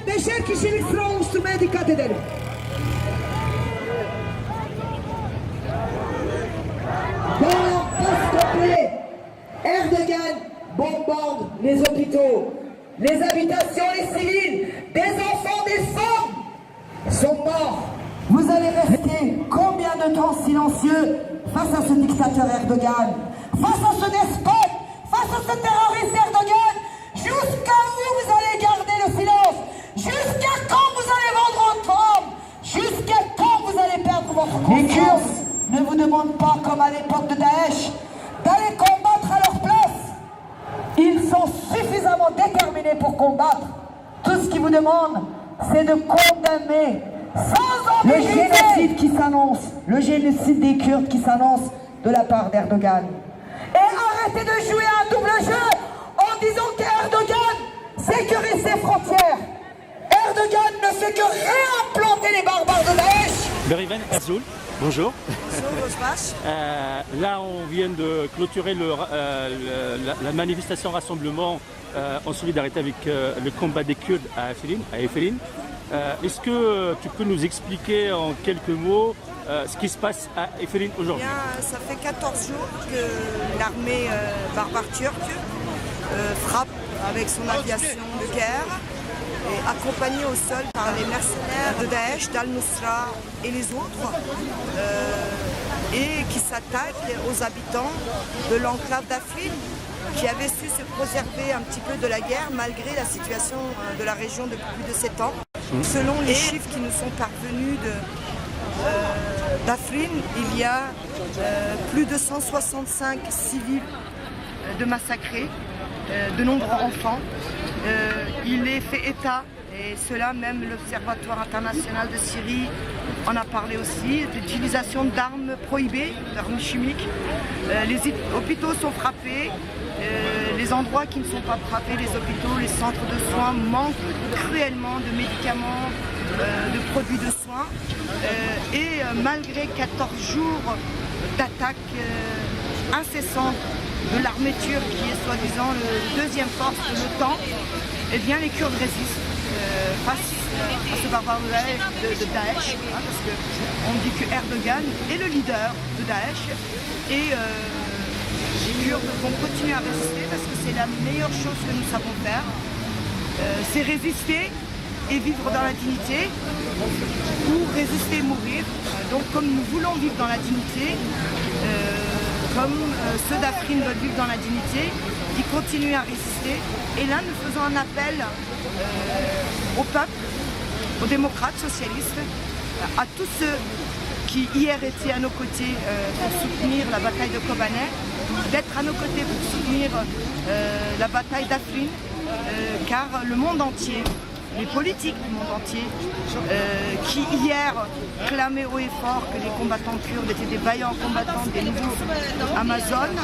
beşer kişilik sıra oluşturmaya dikkat edelim. Dans l'impasse complète, Erdogan bombarde les hôpitaux, les habitations, les civils, des enfants, des femmes sont morts. Vous allez rester combien de temps silencieux face à ce dictateur Erdogan, face à ce despote, face à ce terroriste Erdogan? Jusqu'à où vous allez garder le silence? Jusqu'à quand vous allez vendre votre femme? Jusqu'à quand vous allez perdre votre confiance? Les Kurdes ne vous demandent pas, comme à l'époque de Daesh, d'aller combattre à leur place. Ils sont suffisamment déterminés pour combattre. Tout ce qu'ils vous demandent, c'est de condamner sans ambiguïté le génocide qui s'annonce, le génocide des Kurdes qui s'annonce de la part d'Erdogan. Et arrêtez de jouer à un double jeu en disant qu'Erdogan sécurise ses frontières. Erdogan ne fait que réimplanter les barbares de Daesh. Berivan Azul, bonjour. Bonjour, là, on vient de clôturer la manifestation rassemblement en solidarité avec le combat des Kurdes à Efellin. Est-ce que tu peux nous expliquer en quelques mots ce qui se passe à Efellin aujourd'hui? Ça fait 14 jours que l'armée barbare turque frappe avec son aviation de guerre, et accompagnée au sol par les mercenaires de Daesh, d'Al-Nusra et les autres, et qui s'attaquent aux habitants de l'enclave d'Afrin, qui avaient su se préserver un petit peu de la guerre malgré la situation de la région depuis plus de 7 ans. Selon les chiffres qui nous sont parvenus d'Afrin, il y a plus de 165 civils de massacrés, de nombreux enfants. Il est fait état, et cela même l'Observatoire international de Syrie en a parlé aussi, d'utilisation d'armes prohibées, d'armes chimiques. Les hôpitaux sont frappés. Les endroits qui ne sont pas frappés, les hôpitaux, les centres de soins manquent cruellement de médicaments, de produits de soins. Et malgré 14 jours d'attaques incessantes de l'armée turque, qui est soi-disant la deuxième force de l'OTAN, eh bien les Kurdes résistent face à ce barbare de Daesh, parce qu'on dit que Erdogan est le leader de Daesh, et les Kurdes vont continuer à résister parce que c'est la meilleure chose que nous savons faire. C'est résister et vivre dans la dignité, ou résister et mourir. Donc comme nous voulons vivre dans la dignité, comme ceux d'Afrin veulent vivre dans la dignité, ils continuent à résister. Et là, nous faisons un appel au peuple, aux démocrates socialistes, à tous ceux qui hier étaient à nos côtés pour soutenir la bataille de Kobané, d'être à nos côtés pour soutenir la bataille d'Afrin, car le monde entier, les politiques du monde entier, qui hier clamaient haut et fort que les combattants kurdes étaient des vaillants combattants, des nouveaux Amazones,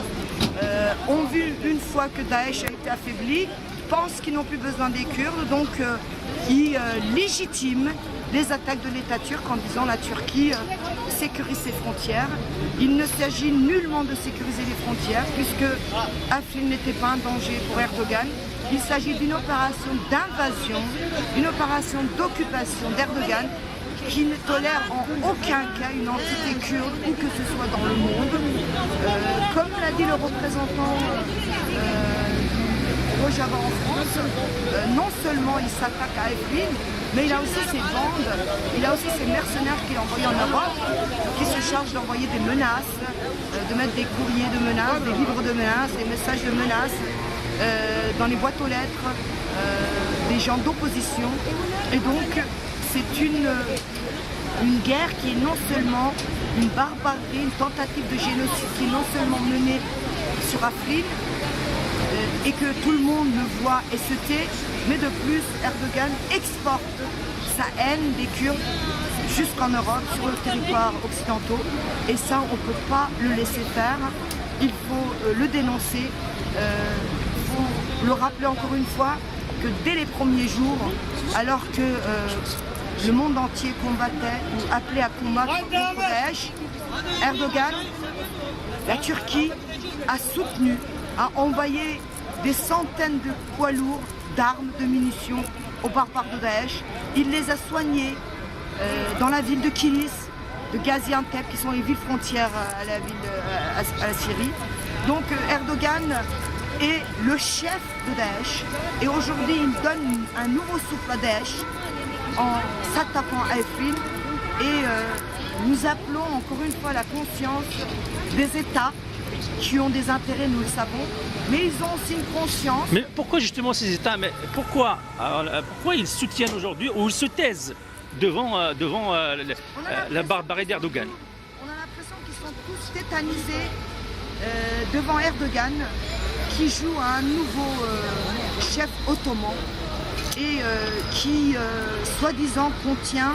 ont vu une fois que Daesh a été affaibli, pensent qu'ils n'ont plus besoin des Kurdes, donc ils légitiment les attaques de l'État turc en disant la Turquie sécurise ses frontières. Il ne s'agit nullement de sécuriser les frontières puisque Afrin n'était pas un danger pour Erdogan. Il s'agit d'une opération d'invasion, une opération d'occupation d'Erdogan qui ne tolère en aucun cas une entité kurde où que ce soit dans le monde. Comme l'a dit le représentant Rojava en France, non seulement il s'attaque à Afrin, mais il a aussi ses bandes, il a aussi ses mercenaires qu'il a envoyés en Europe, qui se chargent d'envoyer des menaces, de mettre des courriers de menaces, des livres de menaces, des messages de menaces dans les boîtes aux lettres des gens d'opposition. Et donc c'est une guerre qui est non seulement une barbarie, une tentative de génocide qui est non seulement menée sur Afrin, et que tout le monde le voit et se tait, mais de plus, Erdogan exporte sa haine des Kurdes jusqu'en Europe, sur le territoire occidentaux, et ça, on ne peut pas le laisser faire. Il faut le dénoncer, il faut le rappeler encore une fois, que dès les premiers jours, alors que le monde entier combattait ou appelait à combattre contre Daesh, Erdogan, la Turquie, a soutenu, a envoyé des centaines de poids lourds d'armes, de munitions aux barbares de Daesh. Il les a soignés dans la ville de Kilis, de Gaziantep, qui sont les villes frontières à la Syrie. Donc Erdogan est le chef de Daesh et aujourd'hui il donne un nouveau souffle à Daesh en s'attaquant à Afrin et nous appelons encore une fois la conscience des États qui ont des intérêts, nous le savons, mais ils ont aussi une conscience. Mais pourquoi justement ces États, pourquoi ils soutiennent aujourd'hui ou ils se taisent devant la barbarie d'Erdogan? On a l'impression qu'ils sont tous tétanisés devant Erdogan qui joue à un nouveau chef ottoman et qui soi-disant contient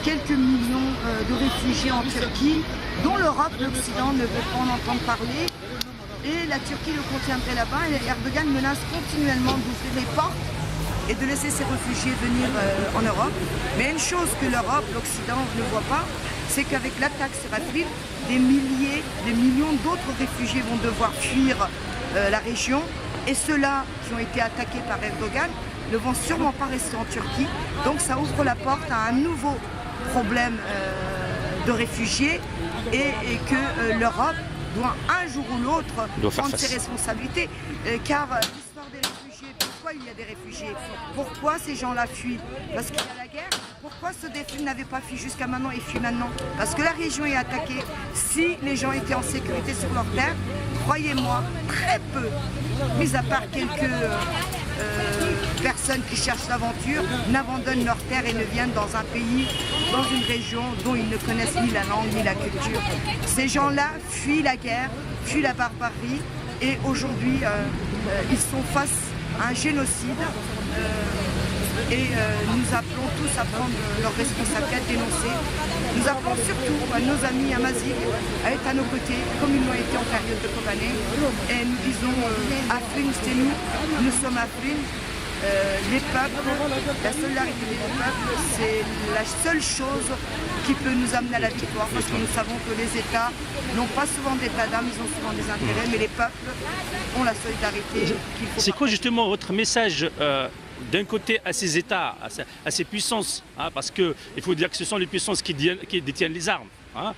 quelques millions de réfugiés en Turquie dont l'Europe, l'Occident ne veut pas en entendre parler et la Turquie le contiendrait là-bas et Erdogan menace continuellement d'ouvrir les portes et de laisser ces réfugiés venir en Europe. Mais une chose que l'Europe, l'Occident ne voit pas, c'est qu'avec l'attaque sur Afrin, des milliers, des millions d'autres réfugiés vont devoir fuir la région et ceux-là qui ont été attaqués par Erdogan ne vont sûrement pas rester en Turquie. Donc ça ouvre la porte à un nouveau problème de réfugiés et que l'Europe doit un jour ou l'autre prendre ses responsabilités. Car l'histoire des réfugiés, pourquoi il y a des réfugiés? Pourquoi ces gens-là fuient? Parce qu'il y a la guerre. Pourquoi ceux d'Afrin n'avaient pas fui jusqu'à maintenant et fuient maintenant? Parce que la région est attaquée. Si les gens étaient en sécurité sur leur terre, croyez-moi, très peu, mis à part quelques personnes qui cherchent l'aventure, n'abandonnent leur terre et ne viennent dans un pays, dans une région dont ils ne connaissent ni la langue ni la culture. Ces gens-là fuient la guerre, fuient la barbarie et aujourd'hui ils sont face à un génocide et nous appelons tous à prendre leurs responsabilités, à dénoncer. Nous appelons surtout à nos amis amazigh à être à nos côtés, comme ils l'ont été en période de Kobané. Et nous disons Afrin, c'est nous sommes Afrin. Les peuples, la solidarité des peuples, c'est la seule chose qui peut nous amener à la victoire parce que nous savons que les États n'ont pas souvent d'état d'âme, ils ont souvent des intérêts, mais les peuples ont la solidarité qu'il faut. C'est quoi justement votre message d'un côté à ces États, à ces puissances, hein, parce qu'il faut dire que ce sont les puissances qui détiennent les armes. Hein.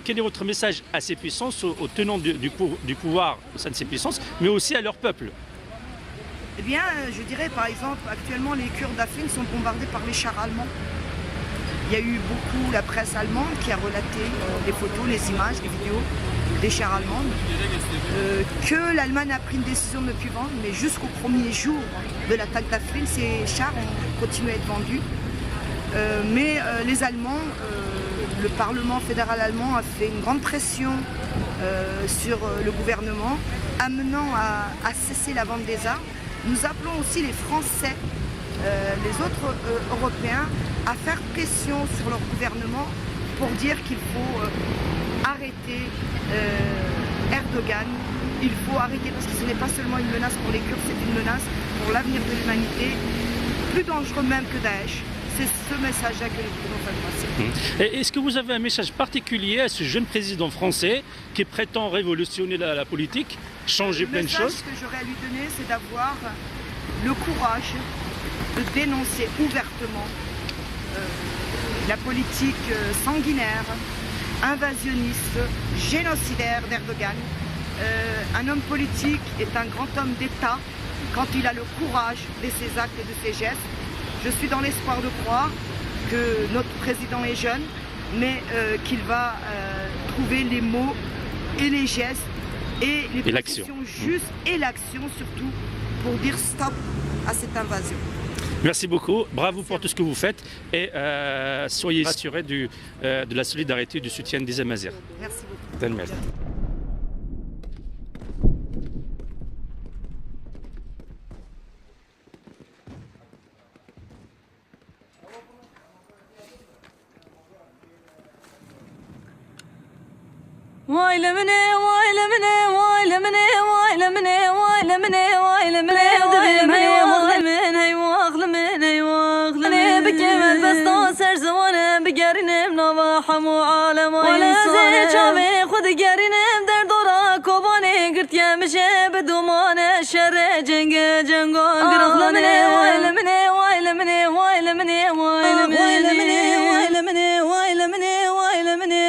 Quel est votre message à ces puissances, aux tenants du pouvoir au sein de ces puissances, mais aussi à leur peuple? Eh bien, je dirais par exemple, actuellement les Kurdes d'Afrin sont bombardés par les chars allemands. Il y a eu beaucoup la presse allemande qui a relaté les photos, les images, les vidéos des chars allemands. Que l'Allemagne a pris une décision de ne plus vendre, mais jusqu'au premier jour de l'attaque d'Afrin, ces chars ont continué à être vendus. Mais les Allemands, le Parlement fédéral allemand a fait une grande pression sur le gouvernement, amenant à cesser la vente des armes. Nous appelons aussi les Français, les autres Européens, à faire pression sur leur gouvernement pour dire qu'il faut arrêter Erdogan. Il faut arrêter parce que ce n'est pas seulement une menace pour les Kurdes, c'est une menace pour l'avenir de l'humanité, plus dangereux même que Daesh. C'est ce message-là que nous voulons faire passer. Est-ce que vous avez un message particulier à ce jeune président français qui prétend révolutionner la politique, changer plein de choses? Le message que j'aurais à lui donner, c'est d'avoir le courage de dénoncer ouvertement la politique sanguinaire, invasionniste, génocidaire d'Erdogan. Un homme politique est un grand homme d'État quand il a le courage de ses actes et de ses gestes. Je suis dans l'espoir de croire que notre président est jeune, mais qu'il va trouver les mots et les gestes et les positions justes et l'action surtout pour dire stop à cette invasion. Merci beaucoup, bravo pour tout ce que vous faites et soyez assurés de la solidarité et du soutien des Amazirs. Merci beaucoup. واي لمني واي لمني واي لمني واي لمني واي لمني واي لمني واي لمني واغل من هي واغل من هي واغل من بكمل بس سر زمان بقرنم نواح مو عالم ولا زي شابي خد قرنم در دورا كوباني قرت يا مشي بدومان الشر جنگ جنگون قرغل مني واي لمني ويلمني ويلمني ويلمني ويلمني ويلمني ويلمني